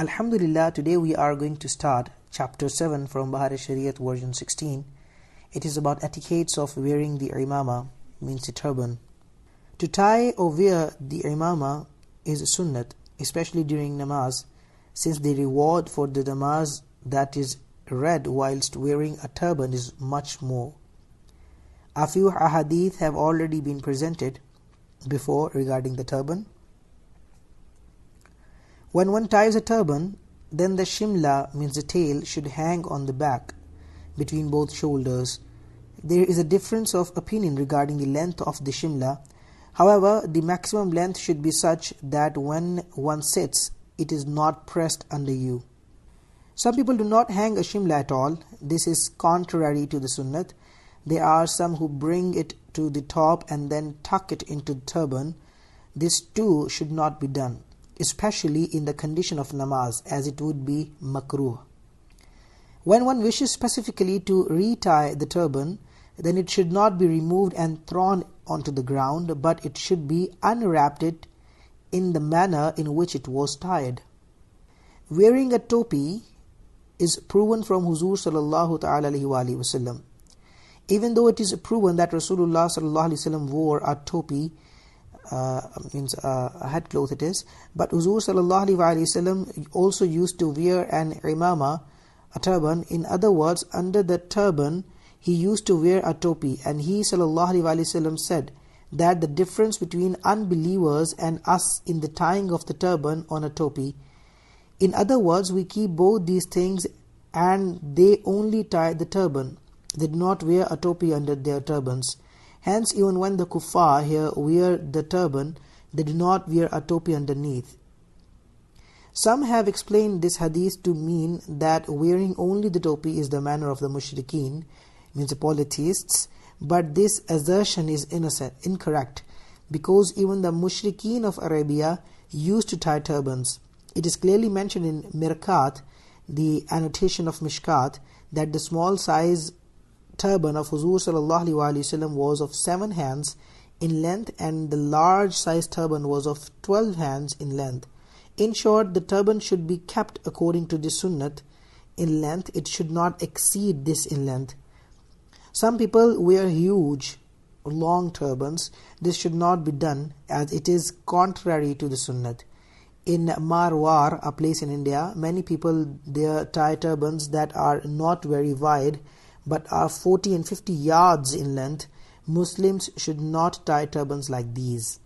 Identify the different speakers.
Speaker 1: Alhamdulillah, today we are going to start chapter 7 from Bahar-e-Shariat version 16. It is about etiquettes of wearing the Amaama, means the turban. To tie or wear the Amaama is a sunnat, especially during namaz, since the reward for the namaz that is read whilst wearing a turban is much more. A few ahadith have already been presented before regarding the turban. When one ties a turban, then the shimla, means the tail, should hang on the back between both shoulders. There is a difference of opinion regarding the length of the shimla. However, the maximum length should be such that when one sits, it is not pressed under you. Some people do not hang a shimla at all. This is contrary to the sunnat. There are some who bring it to the top and then tuck it into the turban. This too should not be done, especially in the condition of namaz, as it would be makruh. When one wishes specifically to retie the turban, then it should not be removed and thrown onto the ground, but it should be unwrapped it in the manner in which it was tied. Wearing a topi is proven from Huzoor sallallahu ta'ala alayhi wa sallam. Even though it is proven that Rasulullah sallallahu alayhi wa sallam wore a topi, means a headcloth it is, but Huzoor sallallahu alaihi wasallam also used to wear an Amaama, a turban. In other words, under the turban he used to wear a topi, and he sallallahu alaihi wasallam said that the difference between unbelievers and us in the tying of the turban on a topi. In other words, we keep both these things, and they only tie the turban. They do not wear a topi under their turbans. Hence, even when the kuffar here wear the turban, they do not wear a topi underneath. Some have explained this hadith to mean that wearing only the topi is the manner of the mushrikeen, means the polytheists, but this assertion is incorrect, because even the mushrikeen of Arabia used to tie turbans. It is clearly mentioned in Mirqat, the annotation of Mishkat, that the small size turban of Huzoor sallallahu alaihi wasallam was of 7 hands in length, and the large size turban was of 12 hands in length. In short, the turban should be kept according to the sunnat in length. It should not exceed this in length. Some people wear huge long turbans. This should not be done, as it is contrary to the sunnat. In Marwar, a place in India, many people there tie turbans that are not very wide but are 40 and 50 yards in length. Muslims should not tie turbans like these.